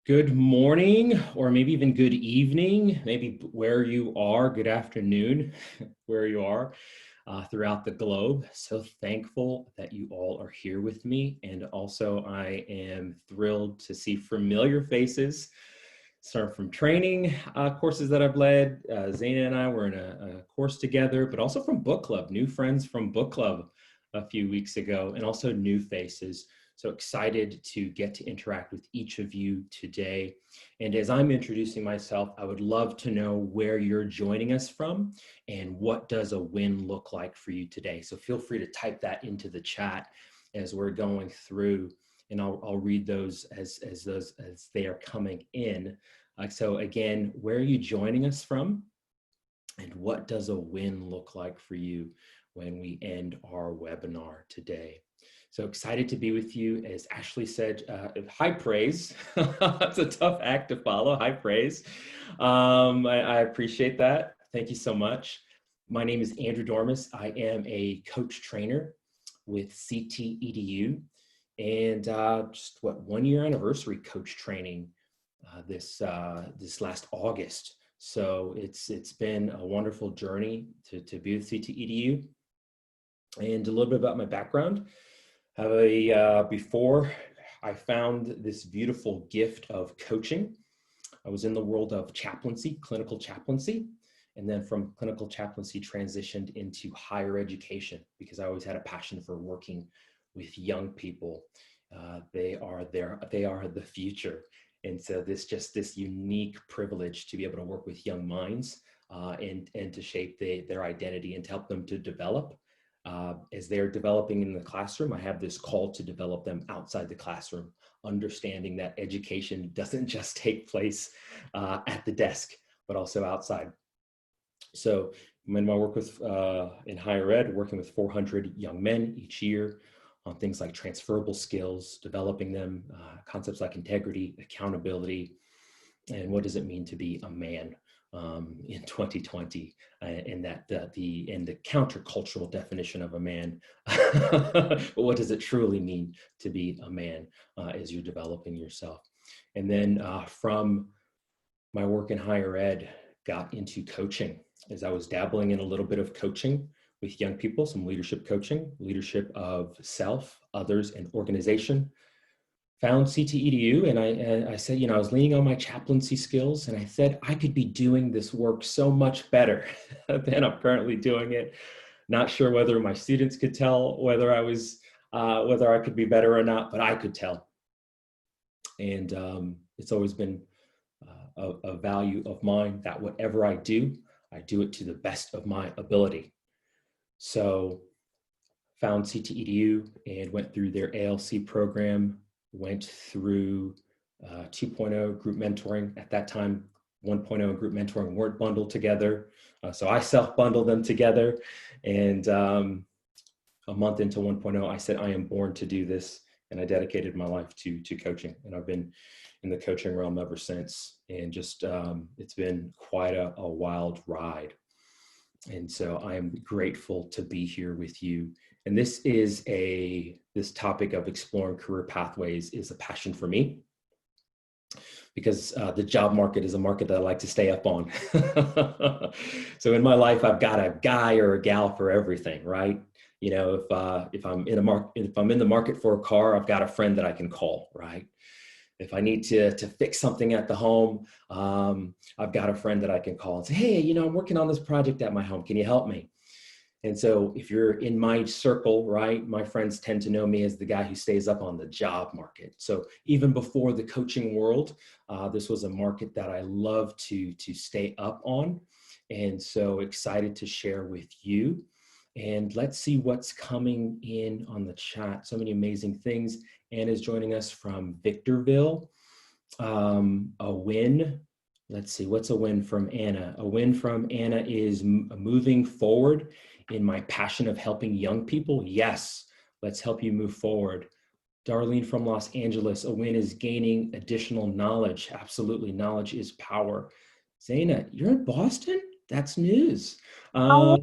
Good morning, or maybe even good evening, maybe where you are, good afternoon, where you are throughout the globe. So thankful that you all are here with me. And also, I am thrilled to see familiar faces. Start from training courses that I've led. Zaina and I were in a course together, but also from book club, new friends from book club a few weeks ago, and also new faces. So excited to get to interact with each of you today. And as I'm introducing myself, I would love to know where you're joining us from and what does a win look like for you today. So feel free to type that into the chat as we're going through, and I'll read those as they are coming in. So again, where are you joining us from? And what does a win look like for you when we end our webinar today? So excited to be with you. As Ashley said, high praise. It's a tough act to follow, high praise. I appreciate that. Thank you so much. My name is Andrew Dormus. I am a coach trainer with CTEDU, and just 1 year anniversary coach training this last August. So it's been a wonderful journey to be with CTEDU. And a little bit about my background. Before I found this beautiful gift of coaching, I was in the world of chaplaincy, clinical chaplaincy, and then from clinical chaplaincy transitioned into higher education because I always had a passion for working with young people. They are the future. And so this unique privilege to be able to work with young minds and to shape their identity and to help them to develop. As they're developing in the classroom, I have this call to develop them outside the classroom, understanding that education doesn't just take place at the desk, but also outside. So in my work with in higher ed, working with 400 young men each year on things like transferable skills, developing them, concepts like integrity, accountability, and what does it mean to be a man in 2020, and the countercultural definition of a man. But what does it truly mean to be a man as you're developing yourself? And then from my work in higher ed, got into coaching as I was dabbling in a little bit of coaching with young people, some leadership coaching, leadership of self, others, and organization. Found CTEDU, and I said, I was leaning on my chaplaincy skills, and I said, I could be doing this work so much better than I'm currently doing it. Not sure whether my students could tell whether I could be better or not, but I could tell. And it's always been a value of mine that whatever I do it to the best of my ability. So found CTEDU and went through their ALC program, went through 2.0 group mentoring. At that time, 1.0 and group mentoring weren't bundled together. So I self-bundled them together. And a month into 1.0, I said, I am born to do this. And I dedicated my life to coaching. And I've been in the coaching realm ever since. And just, it's been quite a wild ride. And so I am grateful to be here with you. And this topic of exploring career pathways is a passion for me because the job market is a market that I like to stay up on. So in my life, I've got a guy or a gal for everything, right? If I'm in the market for a car, I've got a friend that I can call, right? If I need to fix something at the home, I've got a friend that I can call and say, hey, I'm working on this project at my home. Can you help me? And so if you're in my circle, right, my friends tend to know me as the guy who stays up on the job market. So even before the coaching world, this was a market that I love to stay up on. And so excited to share with you. And let's see what's coming in on the chat. So many amazing things. Anna's joining us from Victorville. A win. Let's see, what's a win from Anna? A win from Anna is moving forward in my passion of helping young people. Yes, let's help you move forward. Darlene from Los Angeles, a win is gaining additional knowledge. Absolutely, knowledge is power. Zaina, you're in Boston? That's news. A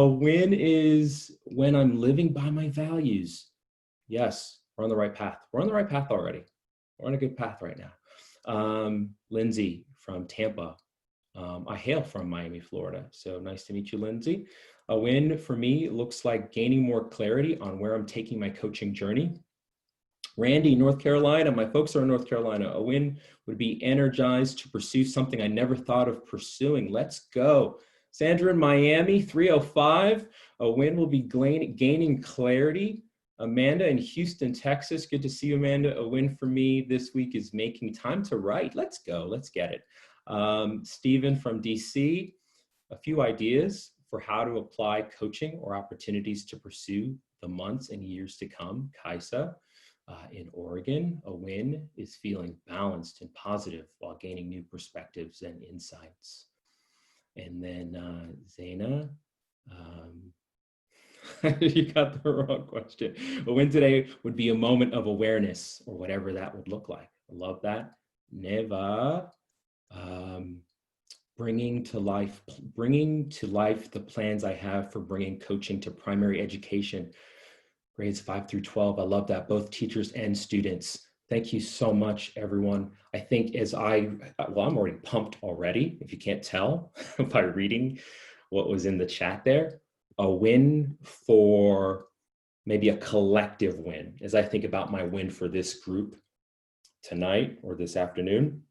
win is when I'm living by my values. Yes, We're on the right path. We're on the right path already. We're on a good path right now. Lindsay from Tampa. I hail from Miami, Florida. So nice to meet you, Lindsay. A win for me looks like gaining more clarity on where I'm taking my coaching journey. Randy, North Carolina. My folks are in North Carolina. A win would be energized to pursue something I never thought of pursuing. Let's go. Sandra in Miami, 305. A win will be gaining clarity. Amanda in Houston, Texas. Good to see you, Amanda. A win for me this week is making time to write. Let's go. Let's get it. Stephen from DC. A few ideas for how to apply coaching or opportunities to pursue the months and years to come. Kaisa. In Oregon, a win is feeling balanced and positive while gaining new perspectives and insights. And then Zaina, you got the wrong question. A win today would be a moment of awareness or whatever that would look like. I love that. Neva, bringing to life the plans I have for bringing coaching to primary education. Grades 5 through 12. I love that, both teachers and students. Thank you so much, everyone. I think I'm already pumped already, if you can't tell by reading what was in the chat there. A win for maybe a collective win, as I think about my win for this group tonight or this afternoon.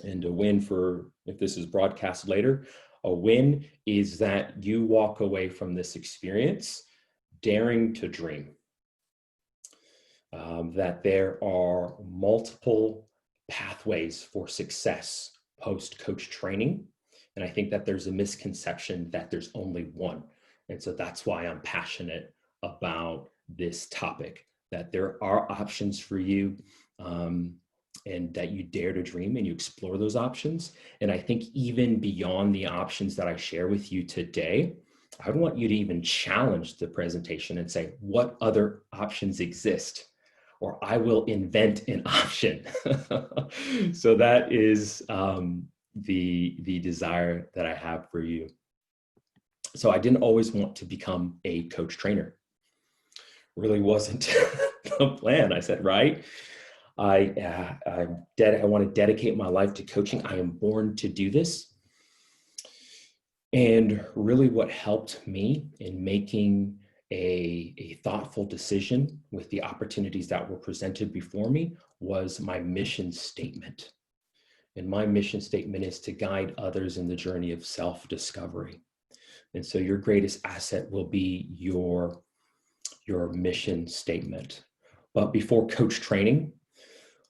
And a win for, if this is broadcast later, a win is that you walk away from this experience daring to dream, that there are multiple pathways for success post-coach training. And I think that there's a misconception that there's only one. And so that's why I'm passionate about this topic, that there are options for you, and that you dare to dream and you explore those options. And I think even beyond the options that I share with you today, I want you to even challenge the presentation and say, what other options exist? Or I will invent an option. So that is the desire that I have for you. So I didn't always want to become a coach trainer. Really wasn't the plan. I said, right, I want to dedicate my life to coaching. I am born to do this. And really what helped me in making a thoughtful decision with the opportunities that were presented before me was my mission statement. And my mission statement is to guide others in the journey of self-discovery. And so your greatest asset will be your mission statement. But before coach training,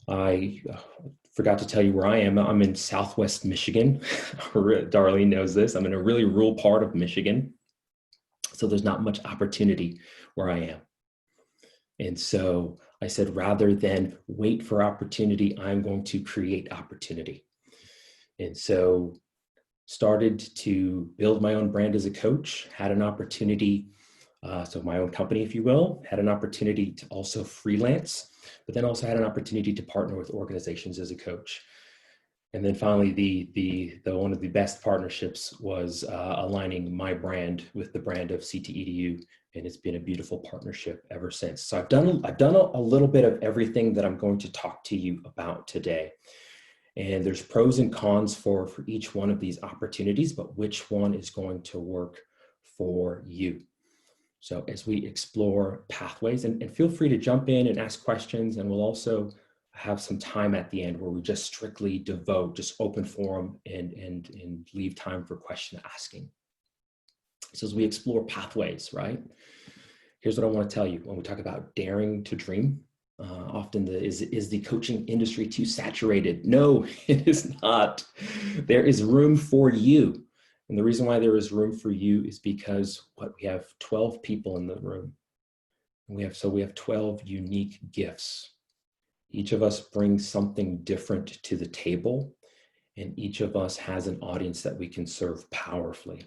I forgot to tell you where I am. I'm in Southwest Michigan. Darlene knows this. I'm in a really rural part of Michigan. So there's not much opportunity where I am. And so I said, rather than wait for opportunity, I'm going to create opportunity. And so started to build my own brand as a coach, had an opportunity, so my own company, if you will, had an opportunity to also freelance, but then also had an opportunity to partner with organizations as a coach. And then finally, the one of the best partnerships was aligning my brand with the brand of CTEDU, and it's been a beautiful partnership ever since. So I've done a little bit of everything that I'm going to talk to you about today. And there's pros and cons for each one of these opportunities, but which one is going to work for you? So as we explore pathways, and feel free to jump in and ask questions, and we'll also have some time at the end where we just strictly devote, just open forum and leave time for question asking. So as we explore pathways, right? Here's what I want to tell you when we talk about daring to dream. Often is the coaching industry too saturated? No, it is not. There is room for you. And the reason why there is room for you is because we have 12 people in the room. We have 12 unique gifts. Each of us brings something different to the table, and each of us has an audience that we can serve powerfully.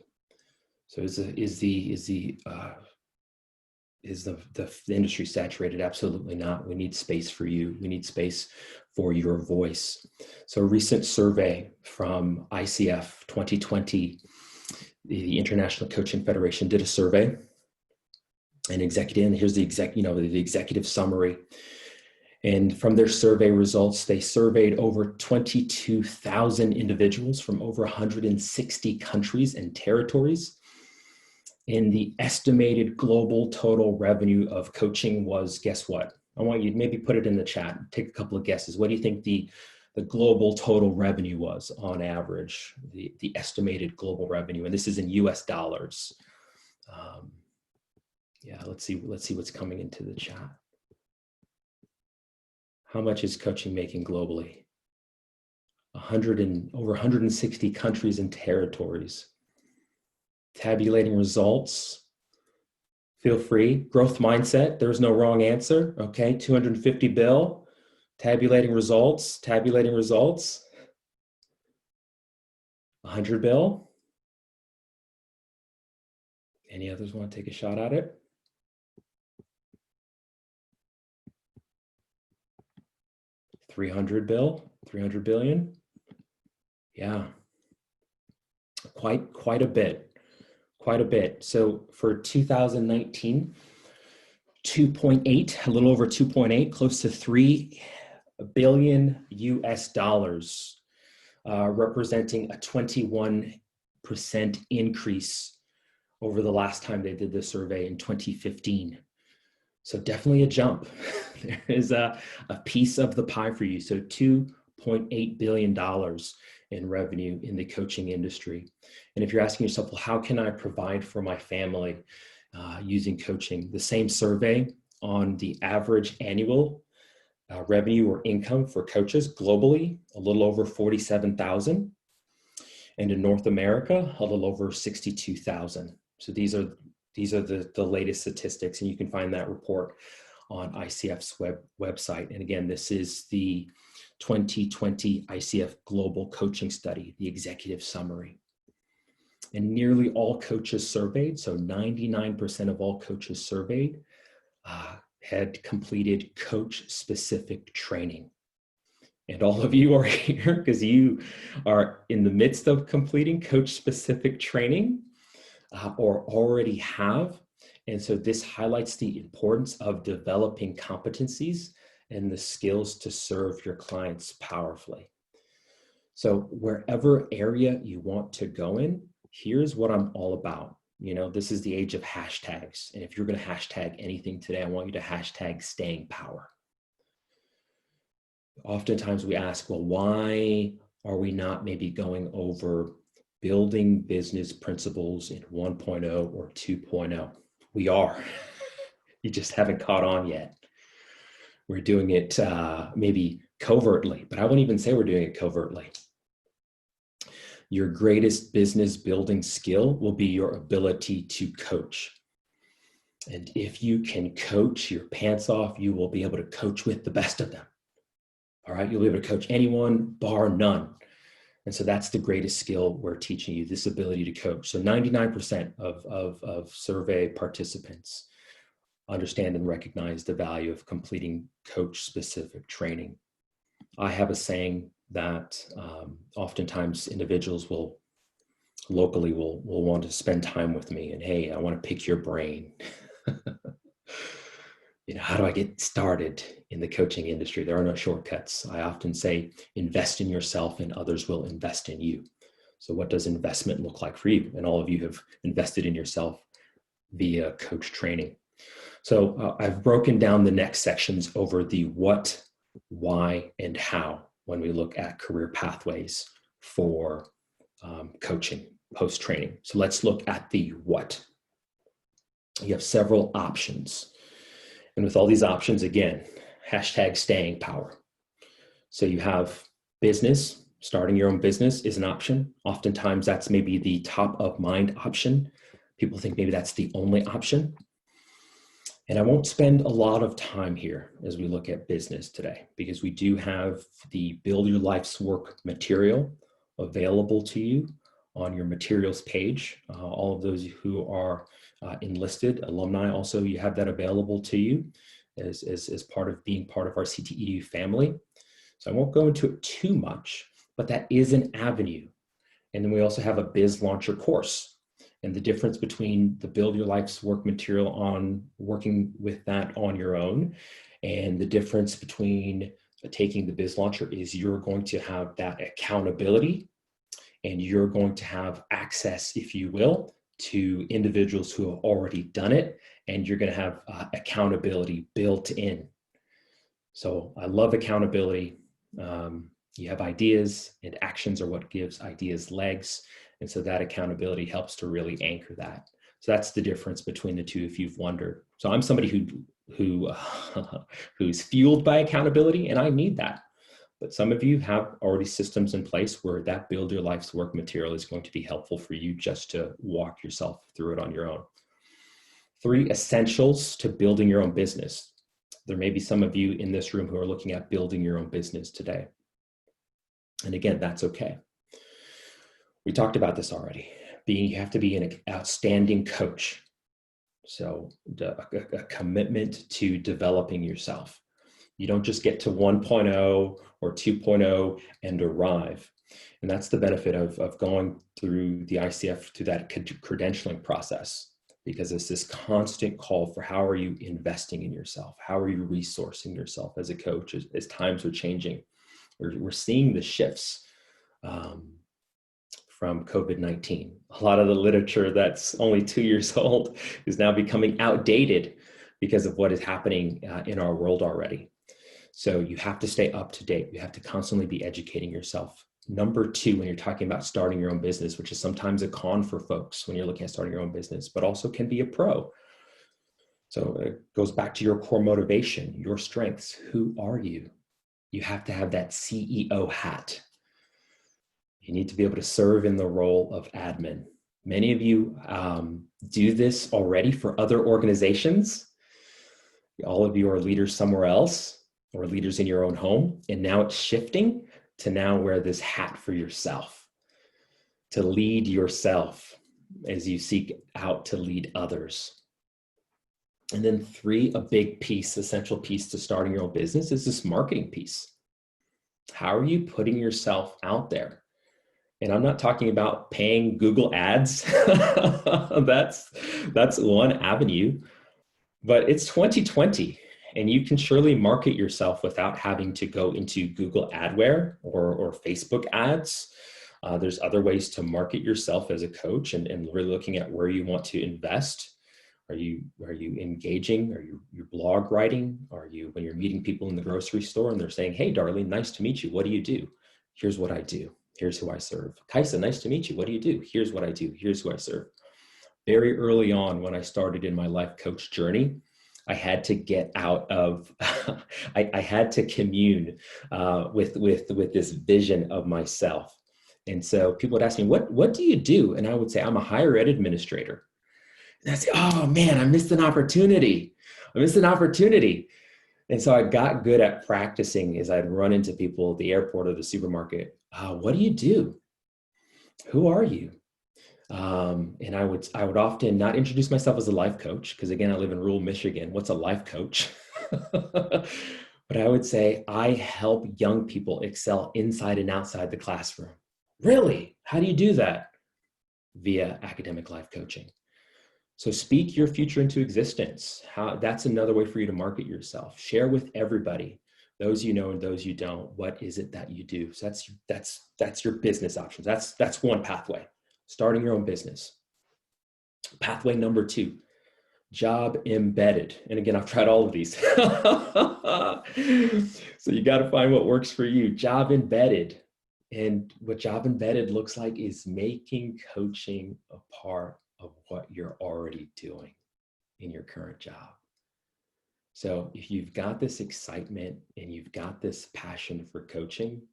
So is the industry saturated? Absolutely not. We need space for you. We need space for your voice. So a recent survey from ICF 2020, the International Coaching Federation, did a survey. and executive, and here's the the executive summary. And from their survey results, they surveyed over 22,000 individuals from over 160 countries and territories. And the estimated global total revenue of coaching was, guess what? I want you to maybe put it in the chat, take a couple of guesses. What do you think the global total revenue was on average, the estimated global revenue? And this is in US dollars. Yeah, let's see what's coming into the chat. How much is coaching making globally? Over 160 countries and territories. Tabulating results. Feel free. Growth mindset. There's no wrong answer. Okay, 250 bill. Tabulating results. 100 bill. Any others want to take a shot at it? 300 bill, 300 billion. Yeah, quite a bit. So for 2019, 2.8, a little over 2.8, close to 3 billion US dollars, representing a 21% increase over the last time they did the survey in 2015. So definitely a jump. There is a piece of the pie for you. So $2.8 billion in revenue in the coaching industry. And if you're asking yourself, well, how can I provide for my family using coaching? The same survey on the average annual revenue or income for coaches globally, a little over 47,000. And in North America, a little over 62,000. So these are the latest statistics, and you can find that report on ICF's website. And again, this is the 2020 ICF Global Coaching Study, the executive summary. And nearly all coaches surveyed, so 99% of all coaches surveyed had completed coach-specific training. And all of you are here because you are in the midst of completing coach-specific training or already have. And so this highlights the importance of developing competencies and the skills to serve your clients powerfully. So wherever area you want to go in, here's what I'm all about. You know, this is the age of hashtags. And if you're going to hashtag anything today, I want you to hashtag staying power. Oftentimes we ask, well, why are we not maybe going over building business principles in 1.0 or 2.0? We are. You just haven't caught on yet. We're doing it maybe covertly, but I wouldn't even say we're doing it covertly. Your greatest business building skill will be your ability to coach. And if you can coach your pants off, you will be able to coach with the best of them. All right, you'll be able to coach anyone, bar none. And so that's the greatest skill we're teaching you, this ability to coach. So 99% of survey participants understand and recognize the value of completing coach-specific training. I have a saying that oftentimes individuals will want to spend time with me and, hey, I want to pick your brain. You know, how do I get started in the coaching industry? There are no shortcuts. I often say, invest in yourself and others will invest in you. So what does investment look like for you? And all of you have invested in yourself via coach training. So I've broken down the next sections over the what, why, and how when we look at career pathways for coaching post-training. So let's look at the what. You have several options. And with all these options, again, hashtag staying power. So you have business, starting your own business is an option. Oftentimes that's maybe the top of mind option. People think maybe that's the only option. And I won't spend a lot of time here as we look at business today, because we do have the Build Your Life's Work material available to you on your materials page. All of those who are enlisted alumni, also you have that available to you as part of being part of our CTEDU family. So I won't go into it too much, but that is an avenue. And then we also have a Biz Launcher course. and the difference between the build your life's work material on working with that on your own, and the difference between taking the Biz Launcher is you're going to have that accountability, and you're going to have access, if you will, to individuals who have already done it, and you're going to have accountability built in. So I love accountability. You have ideas, and actions are what gives ideas legs. And so that accountability helps to really anchor that. So that's the difference between the two, if you've wondered. So I'm somebody who's fueled by accountability, and I need that. But some of you have already systems in place where that build your life's work material is going to be helpful for you just to walk yourself through it on your own. 3 essentials to building your own business. There may be some of you in this room who are looking at building your own business today. And again, that's okay. We talked about this already. You have to be an outstanding coach. So a commitment to developing yourself. You don't just get to 1.0 or 2.0 and arrive. And that's the benefit of going through the ICF, through that credentialing process, because it's this constant call for how are you investing in yourself? How are you resourcing yourself as a coach as times are changing? We're seeing the shifts from COVID-19. A lot of the literature that's only 2 years old is now becoming outdated because of what is happening in our world already. So you have to stay up to date. You have to constantly be educating yourself. Number 2, when you're talking about starting your own business, which is sometimes a con for folks when you're looking at starting your own business, but also can be a pro. So it goes back to your core motivation, your strengths. Who are you? You have to have that CEO hat. You need to be able to serve in the role of admin. Many of you do this already for other organizations. All of you are leaders somewhere else or leaders in your own home. And now it's shifting to now wear this hat for yourself, to lead yourself as you seek out to lead others. And then 3, a big piece, essential piece to starting your own business is this marketing piece. How are you putting yourself out there? And I'm not talking about paying Google ads. That's one avenue, but it's 2020 and you can surely market yourself without having to go into Google Adware or Facebook ads. There's other ways to market yourself as a coach and really looking at where you want to invest. Are you engaging? Are you blog writing? Are you, when you're meeting people in the grocery store and they're saying, hey, Darlene, nice to meet you. What do you do? Here's what I do. Here's who I serve. Kaisa, nice to meet you. What do you do? Here's what I do. Here's who I serve. Very early on when I started in my life coach journey, I had to get out of, I had to commune with this vision of myself. And so people would ask me, what do you do? And I would say, I'm a higher ed administrator. And I'd say, oh man, I missed an opportunity. And so I got good at practicing as I'd run into people at the airport or the supermarket. What do you do? Who are you? And I would often not introduce myself as a life coach, because again, I live in rural Michigan. What's a life coach? But I would say, I help young people excel inside and outside the classroom. Really? How do you do that? Via academic life coaching. So speak your future into existence. That's another way for you to market yourself. Share with everybody, those you know and those you don't, what is it that you do? So that's your business options. That's one pathway, starting your own business. Pathway number 2, job embedded. And again, I've tried all of these. So you got to find what works for you. Job embedded. And what job embedded looks like is making coaching a part of what you're already doing in your current job. So if you've got this excitement and you've got this passion for coaching,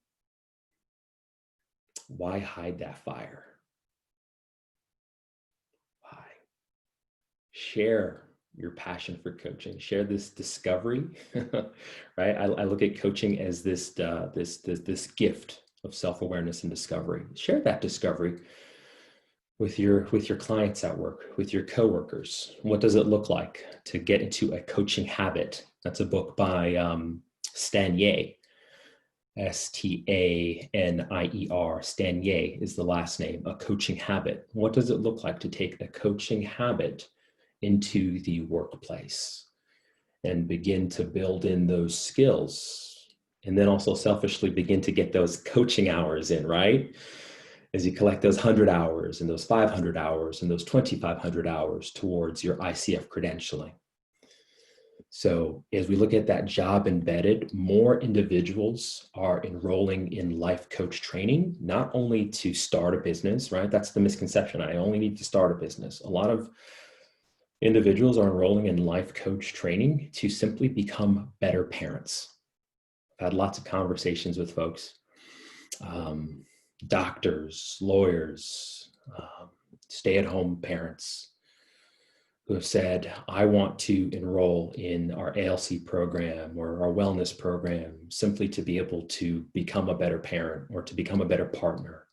why hide that fire? Why? Share your passion for coaching. Share this discovery, right? I look at coaching as this gift of self-awareness and discovery. Share that discovery with your clients at work, with your coworkers. What does it look like to get into a coaching habit? That's a book by Stan Ye. Stanier, Stanier is the last name, a coaching habit. What does it look like to take a coaching habit into the workplace and begin to build in those skills? And then also selfishly begin to get those coaching hours in, right? As you collect those 100 hours and those 500 hours and those 2,500 hours towards your ICF credentialing. So as we look at that job embedded, more individuals are enrolling in life coach training, not only to start a business, right? That's the misconception. I only need to start a business. A lot of individuals are enrolling in life coach training to simply become better parents. I've had lots of conversations with folks, doctors, lawyers, stay-at-home parents, who have said, I want to enroll in our ALC program or our wellness program simply to be able to become a better parent or to become a better partner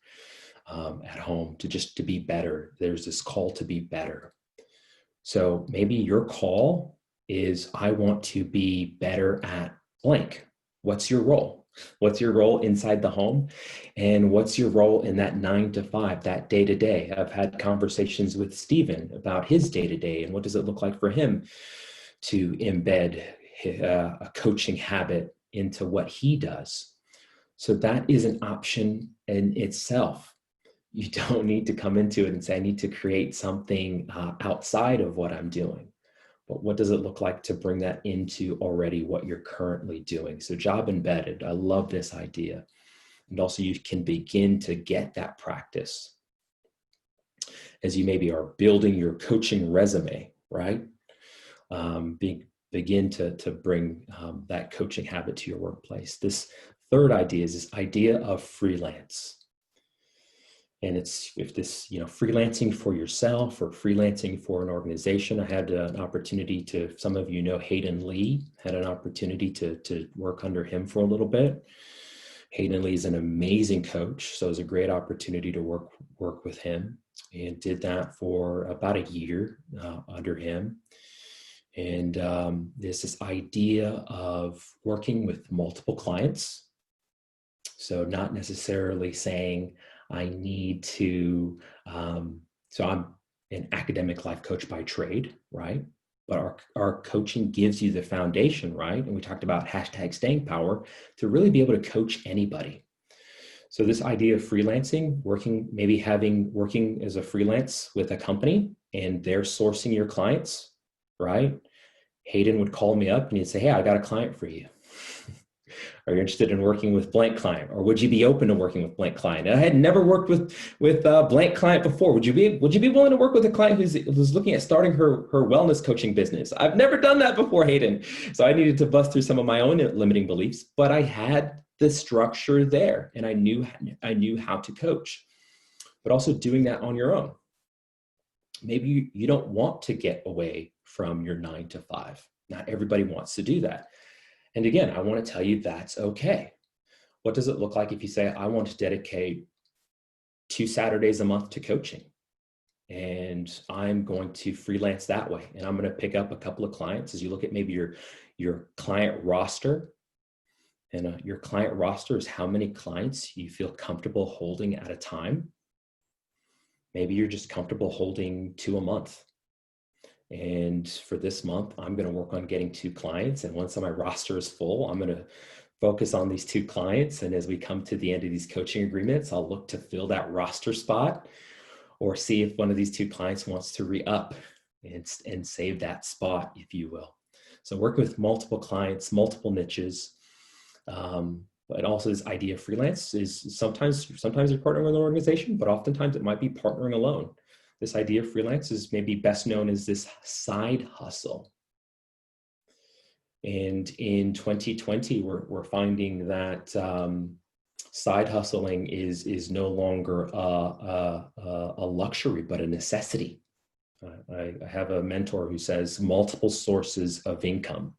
at home, to be better. There's this call to be better. So maybe your call is, I want to be better at blank. What's your role? What's your role inside the home? And what's your role in that 9 to 5, that day to day? I've had conversations with Stephen about his day to day and what does it look like for him to embed a coaching habit into what he does. So that is an option in itself. You don't need to come into it and say, I need to create something outside of what I'm doing. But what does it look like to bring that into already what you're currently doing? So job embedded, I love this idea. And also you can begin to get that practice as you maybe are building your coaching resume, right? Begin to bring that coaching habit to your workplace. This third idea is this idea of freelance. And it's freelancing for yourself or freelancing for an organization. I had an opportunity to, some of you know Hayden Lee, had an opportunity to work under him for a little bit. Hayden Lee is an amazing coach. So it was a great opportunity to work with him, and did that for about a year under him. And there's this idea of working with multiple clients. So not necessarily saying, I need to, so I'm an academic life coach by trade, right? But our coaching gives you the foundation, right? And we talked about hashtag staying power to really be able to coach anybody. So this idea of freelancing, working as a freelance with a company and they're sourcing your clients, right? Hayden would call me up and he'd say, hey, I got a client for you. Are you interested in working with blank client? Or would you be open to working with blank client? I had never worked with blank client before. Would you be willing to work with a client who's looking at starting her wellness coaching business? I've never done that before, Hayden. So I needed to bust through some of my own limiting beliefs, but I had the structure there and I knew how to coach, but also doing that on your own. Maybe you don't want to get away from your 9 to 5. Not everybody wants to do that. And again, I want to tell you that's okay. What does it look like if you say, I want to dedicate 2 Saturdays a month to coaching, and I'm going to freelance that way, and I'm going to pick up a couple of clients? As you look at maybe your client roster, and your client roster is how many clients you feel comfortable holding at a time. Maybe you're just comfortable holding 2 a month. And for this month, I'm going to work on getting 2 clients. And once my roster is full, I'm going to focus on these 2 clients. And as we come to the end of these coaching agreements, I'll look to fill that roster spot or see if one of these 2 clients wants to re-up and save that spot, if you will. So work with multiple clients, multiple niches. But also this idea of freelance is sometimes you're partnering with an organization, but oftentimes it might be partnering alone. This idea of freelance is maybe best known as this side hustle. And in 2020, we're finding that side hustling is no longer a luxury, but a necessity. I have a mentor who says multiple sources of income.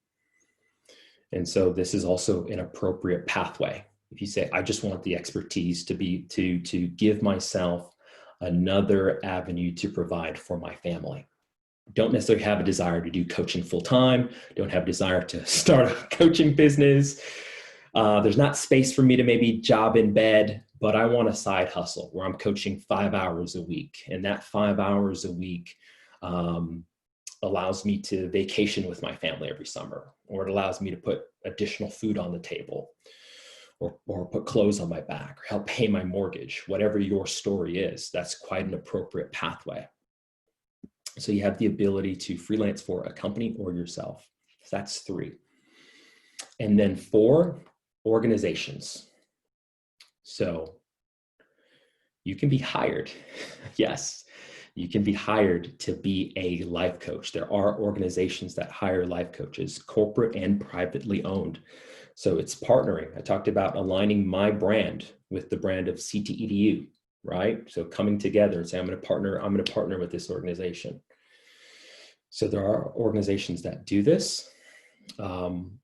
And so this is also an appropriate pathway. If you say, I just want the expertise to give myself another avenue to provide for my family. Don't necessarily have a desire to do coaching full time, don't have a desire to start a coaching business. There's not space for me to maybe job in bed, but I want a side hustle where I'm coaching 5 hours a week. And that 5 hours a week allows me to vacation with my family every summer, or it allows me to put additional food on the table, or put clothes on my back, or help pay my mortgage. Whatever your story is, that's quite an appropriate pathway. So you have the ability to freelance for a company or yourself. So that's 3. And then 4, organizations. So you can be hired. Yes, you can be hired to be a life coach. There are organizations that hire life coaches, corporate and privately owned. So it's partnering. I talked about aligning my brand with the brand of CTEDU, right? So coming together and saying, I'm going to partner with this organization. So there are organizations that do this.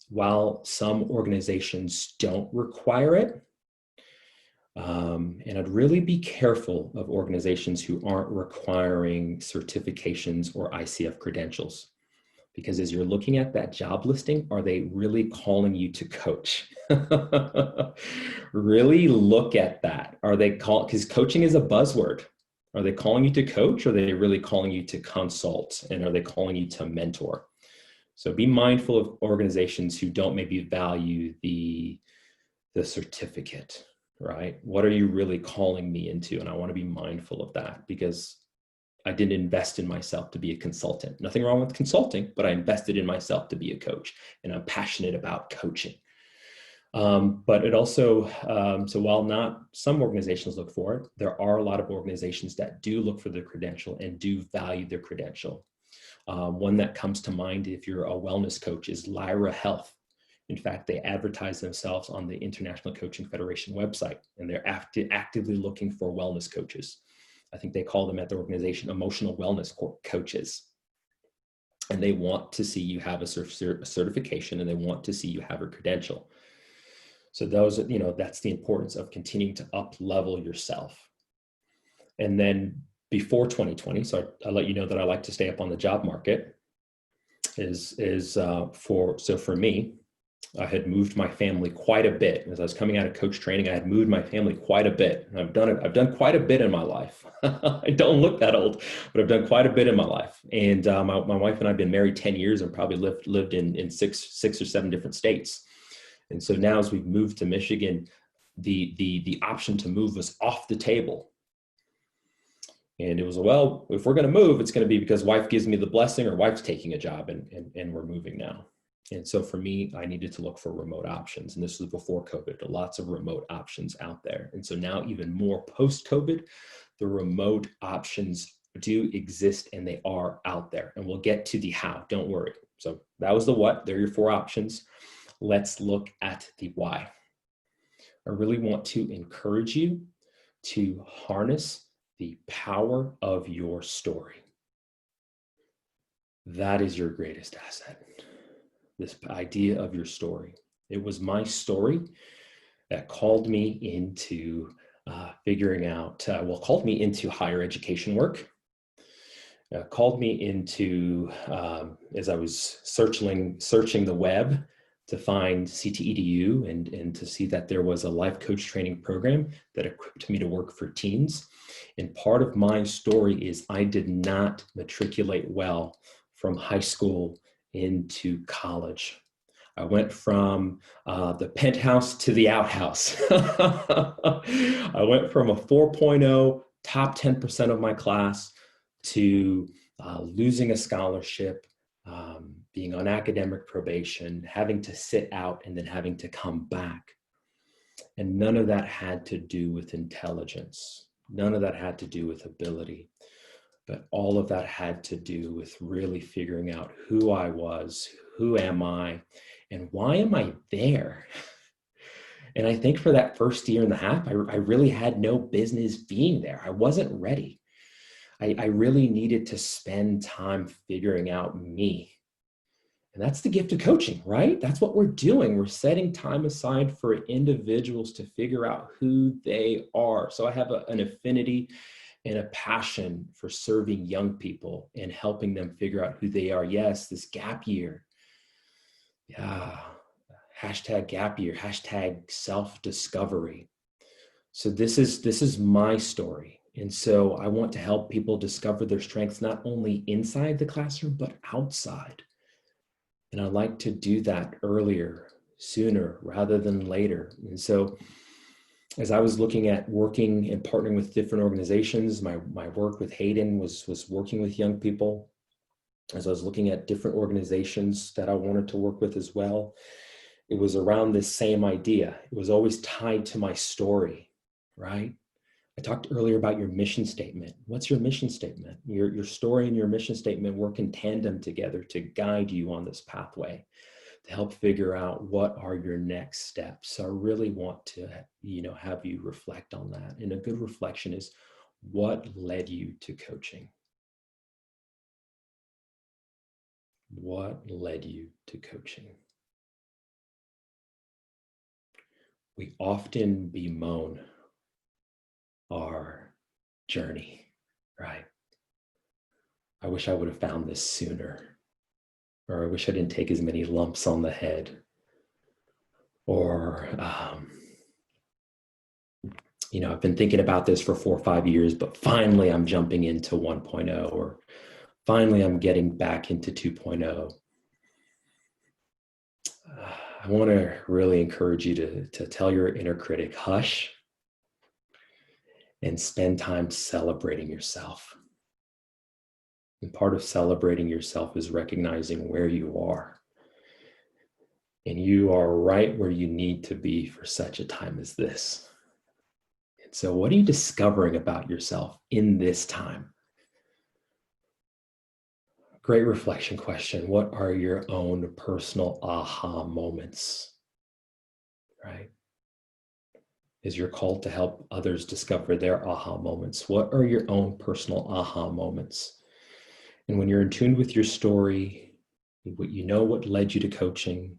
While some organizations don't require it, and I'd really be careful of organizations who aren't requiring certifications or ICF credentials, because as you're looking at that job listing, are they really calling you to coach? Really look at that. Are they because coaching is a buzzword. Are they calling you to coach, or are they really calling you to consult? And are they calling you to mentor? So be mindful of organizations who don't maybe value the certificate, right? What are you really calling me into? And I want to be mindful of that, because I didn't invest in myself to be a consultant. Nothing wrong with consulting, but I invested in myself to be a coach, and I'm passionate about coaching. But it also, so while not some organizations look for it, there are a lot of organizations that do look for their credential and do value their credential. One that comes to mind, if you're a wellness coach, is Lyra Health. In fact, they advertise themselves on the International Coaching Federation website, and they're actively looking for wellness coaches. I think they call them at the organization emotional wellness coaches. And they want to see you have a certification, and they want to see you have a credential. So those, that's the importance of continuing to up level yourself. And then before 2020, so I let you know that I like to stay up on the job market, for me, I had moved my family quite a bit. As I was coming out of coach training, I had moved my family quite a bit. And I've done quite a bit in my life. I don't look that old, but I've done quite a bit in my life. And my wife and I have been married 10 years and probably lived in six or 7 different states. And so now, as we've moved to Michigan, the option to move was off the table. And it was, well, if we're going to move, it's going to be because wife gives me the blessing, or wife's taking a job, and we're moving now. And so for me, I needed to look for remote options. And this was before COVID, lots of remote options out there. And so now, even more post-COVID, the remote options do exist, and they are out there. And we'll get to the how, don't worry. So that was the what, there are your 4 options. Let's look at the why. I really want to encourage you to harness the power of your story. That is your greatest asset. This idea of your story. It was my story that called me into called me into higher education work. Called me into, as I was searching the web to find CTEDU and to see that there was a life coach training program that equipped me to work for teens. And part of my story is I did not matriculate well from high school into college. I went from the penthouse to the outhouse. I went from a 4.0, top 10% of my class, to losing a scholarship, being on academic probation, having to sit out, and then having to come back. And none of that had to do with intelligence. None of that had to do with ability. But all of that had to do with really figuring out who I was, who am I, and why am I there? And I think for that first year and a half, I really had no business being there. I wasn't ready. I really needed to spend time figuring out me. And that's the gift of coaching, right? That's what we're doing. We're setting time aside for individuals to figure out who they are. So I have an affinity and a passion for serving young people and helping them figure out who they are. Yes, this gap year hashtag gap year, hashtag self-discovery. So this is my story. And so I want to help people discover their strengths, not only inside the classroom, but outside. And I like to do that earlier, sooner, rather than later. And so as I was looking at working and partnering with different organizations, my work with Hayden was working with young people. As I was looking at different organizations that I wanted to work with as well, it was around this same idea. It was always tied to my story, right? I talked earlier about your mission statement. What's your mission statement? Your story and your mission statement work in tandem together to guide you on this pathway, to help figure out what are your next steps. So I really want to, have you reflect on that. And a good reflection is, what led you to coaching? What led you to coaching? We often bemoan our journey, right? I wish I would have found this sooner, or I wish I didn't take as many lumps on the head, or I've been thinking about this for 4 or 5 years, but finally I'm jumping into 1.0, or finally I'm getting back into 2.0. I want to really encourage you to tell your inner critic, hush, and spend time celebrating yourself. And part of celebrating yourself is recognizing where you are. And you are right where you need to be for such a time as this. And so what are you discovering about yourself in this time? Great reflection question. What are your own personal aha moments, right? Is your call to help others discover their aha moments? What are your own personal aha moments? And when you're in tune with your story, what led you to coaching,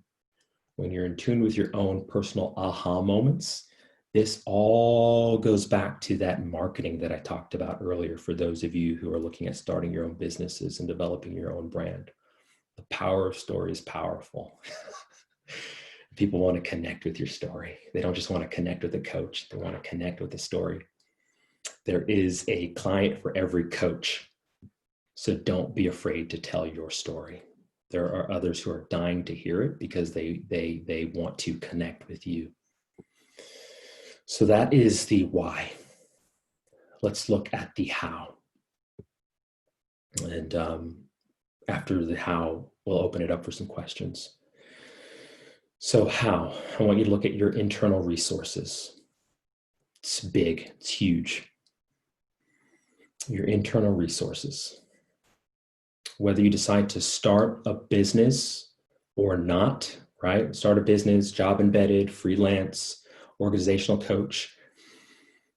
when you're in tune with your own personal aha moments, this all goes back to that marketing that I talked about earlier for those of you who are looking at starting your own businesses and developing your own brand. The power of story is powerful. People want to connect with your story. They don't just want to connect with a coach. They want to connect with the story. There is a client for every coach. So don't be afraid to tell your story. There are others who are dying to hear it because they want to connect with you. So that is the why. Let's look at the how. And after the how, we'll open it up for some questions. So how? I want you to look at your internal resources. It's big, it's huge. Your internal resources. Whether you decide to start a business or not, right? Start a business, job embedded, freelance, organizational coach.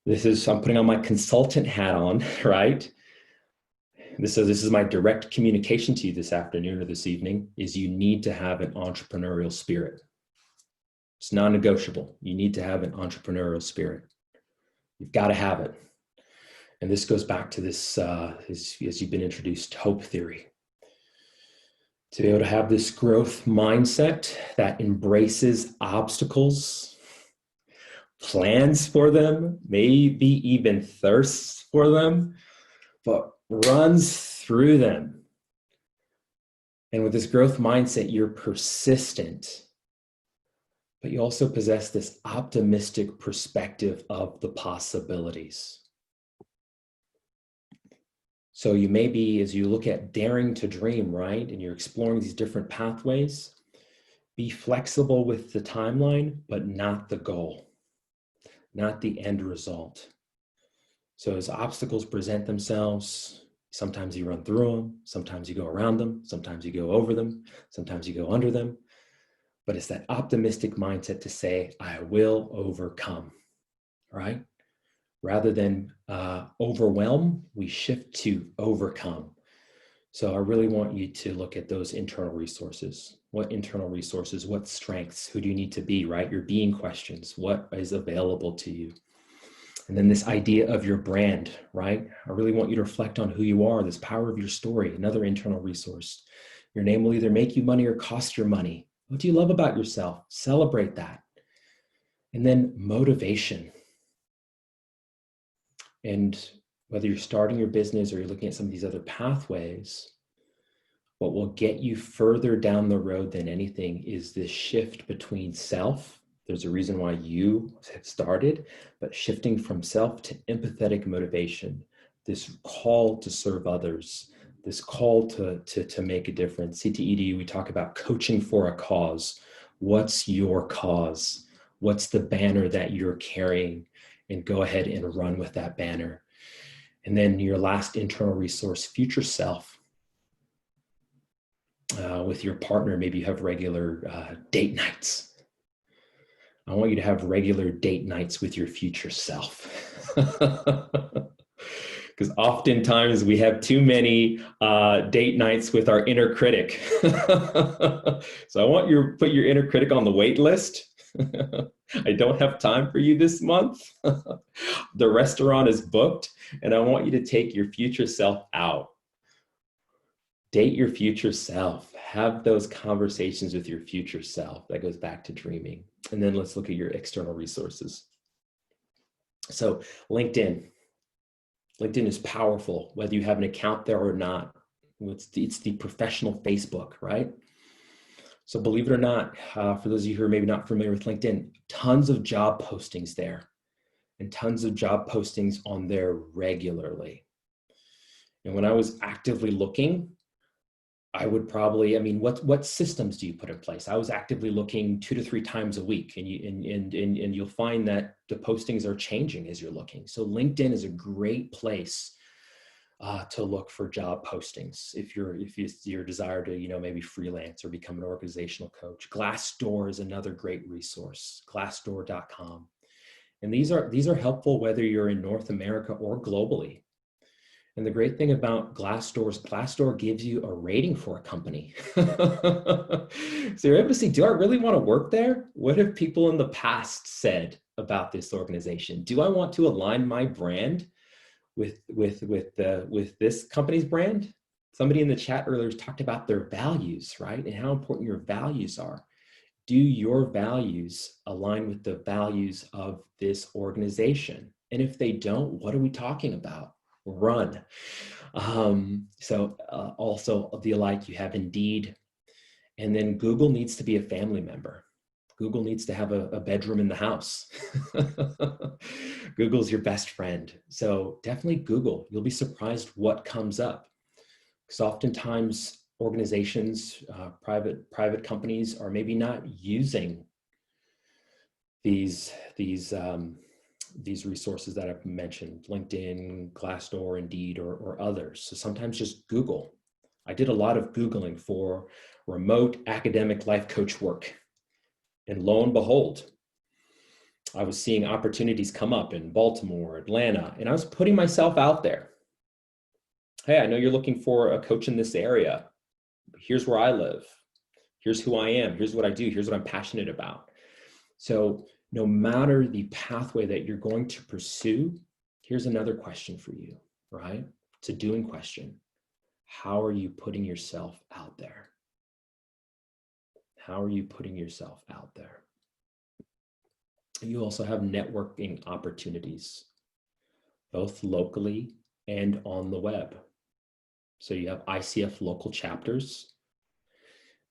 I'm putting on my consultant hat on, right? This is my direct communication to you this afternoon or this evening, is you need to have an entrepreneurial spirit. It's non-negotiable. You need to have an entrepreneurial spirit. You've got to have it. And this goes back to this, as you've been introduced, hope theory. To be able to have this growth mindset that embraces obstacles, plans for them, maybe even thirsts for them, but runs through them. And with this growth mindset, you're persistent, but you also possess this optimistic perspective of the possibilities. So you may be, as you look at daring to dream, right? And you're exploring these different pathways, be flexible with the timeline, but not the goal, not the end result. So as obstacles present themselves, sometimes you run through them, sometimes you go around them, sometimes you go over them, sometimes you go under them. But it's that optimistic mindset to say, I will overcome, right? Rather than overwhelm, we shift to overcome. So I really want you to look at those internal resources. What internal resources, what strengths, who do you need to be, right? Your being questions, what is available to you? And then this idea of your brand, right? I really want you to reflect on who you are, this power of your story, another internal resource. Your name will either make you money or cost your money. What do you love about yourself? Celebrate that. And then motivation. And whether you're starting your business or you're looking at some of these other pathways, what will get you further down the road than anything is this shift between self. There's a reason why you have started, but shifting from self to empathetic motivation, this call to serve others, this call to make a difference. CTEDU, we talk about coaching for a cause. What's your cause? What's the banner that you're carrying? And go ahead and run with that banner. And then your last internal resource, future self. With your partner, maybe you have regular date nights. I want you to have regular date nights with your future self. Because oftentimes we have too many date nights with our inner critic. So I want you to put your inner critic on the wait list. I don't have time for you this month. The restaurant is booked, and I want you to take your future self out. Date your future self. Have those conversations with your future self. That goes back to dreaming. And then let's look at your external resources. So LinkedIn. LinkedIn is powerful, whether you have an account there or not. It's the professional Facebook, right? So believe it or not, for those of you who are maybe not familiar with LinkedIn, tons of job postings there and tons of job postings on there regularly. And when I was actively looking, I would probably, what systems do you put in place? I was actively looking 2 to 3 times a week, and you'll find that the postings are changing as you're looking. So LinkedIn is a great place to look for job postings if your desire to maybe freelance or become an organizational coach. Glassdoor is another great resource. Glassdoor.com, and these are helpful whether you're in North America or globally. And the great thing about Glassdoor gives you a rating for a company. So you're able to see, do I really want to work there? What have people in the past said about this organization? Do I want to align my brand with this company's brand? Somebody in the chat earlier talked about their values, right? And how important your values are. Do your values align with the values of this organization? And if they don't, what are we talking about? Run. Also the alike, you have Indeed, and then Google needs to be a family member. Google needs to have a bedroom in the house. Google's your best friend. So definitely Google. You'll be surprised what comes up. Because oftentimes organizations, private companies are maybe not using these resources that I've mentioned, LinkedIn, Glassdoor, Indeed, or others. So sometimes just Google. I did a lot of Googling for remote academic life coach work. And lo and behold, I was seeing opportunities come up in Baltimore, Atlanta, and I was putting myself out there. Hey, I know you're looking for a coach in this area. Here's where I live. Here's who I am. Here's what I do. Here's what I'm passionate about. So no matter the pathway that you're going to pursue, here's another question for you, right? It's a doing question. How are you putting yourself out there? How are you putting yourself out there? You also have networking opportunities, both locally and on the web. So you have ICF local chapters.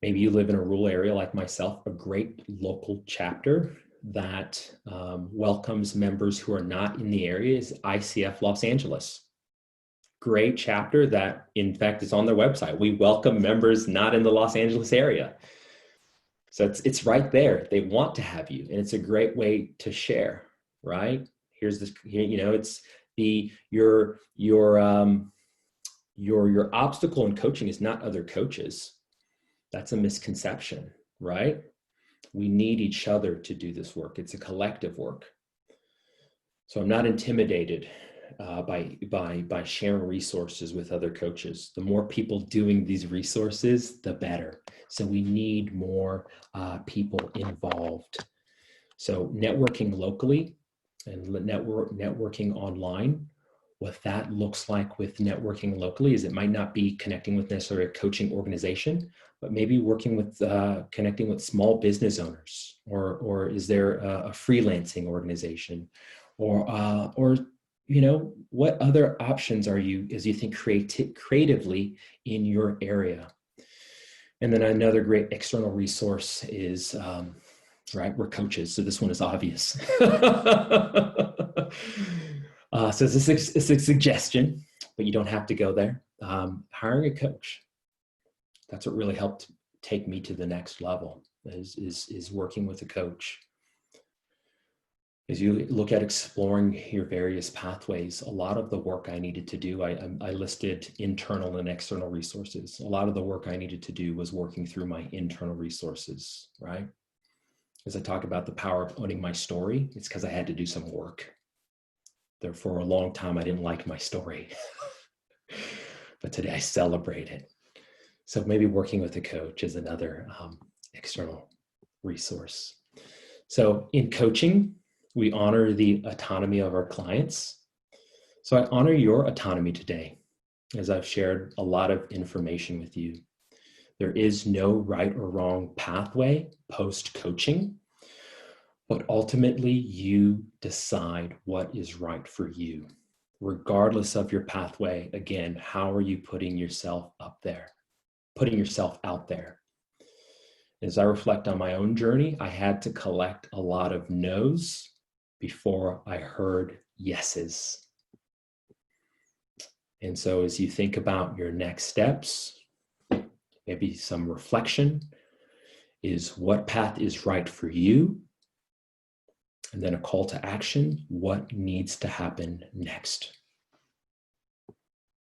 Maybe you live in a rural area like myself, a great local chapter that welcomes members who are not in the area is ICF Los Angeles. Great chapter that, in fact, is on their website. We welcome members not in the Los Angeles area. So it's right there. They want to have you, and it's a great way to share, right? Here's this, it's your obstacle in coaching is not other coaches. That's a misconception, right? We need each other to do this work. It's a collective work. So I'm not intimidated by sharing resources with other coaches. The more people doing these resources, the better. So we need more people involved. So networking locally and networking online what that looks like with networking locally is it might not be connecting with necessarily a coaching organization, but maybe working with, connecting with small business owners, or is there a freelancing organization, or you know, what other options are you, as you think creatively in your area? And then another great external resource is, right, we're coaches, so this one is obvious. So it's a suggestion, but you don't have to go there. Hiring a coach. That's what really helped take me to the next level, is working with a coach. As you look at exploring your various pathways, a lot of the work I needed to do, I listed internal and external resources. A lot of the work I needed to do was working through my internal resources, right? As I talk about the power of owning my story, it's because I had to do some work. There for a long time, I didn't like my story, but today I celebrate it. So maybe working with a coach is another external resource. So in coaching, we honor the autonomy of our clients. So I honor your autonomy today, as I've shared a lot of information with you. There is no right or wrong pathway post-coaching, but ultimately you decide what is right for you. Regardless of your pathway, again, how are you putting yourself up there, putting yourself out there? As I reflect on my own journey, I had to collect a lot of no's before I heard yeses. And so as you think about your next steps, maybe some reflection is what path is right for you? And then a call to action, what needs to happen next?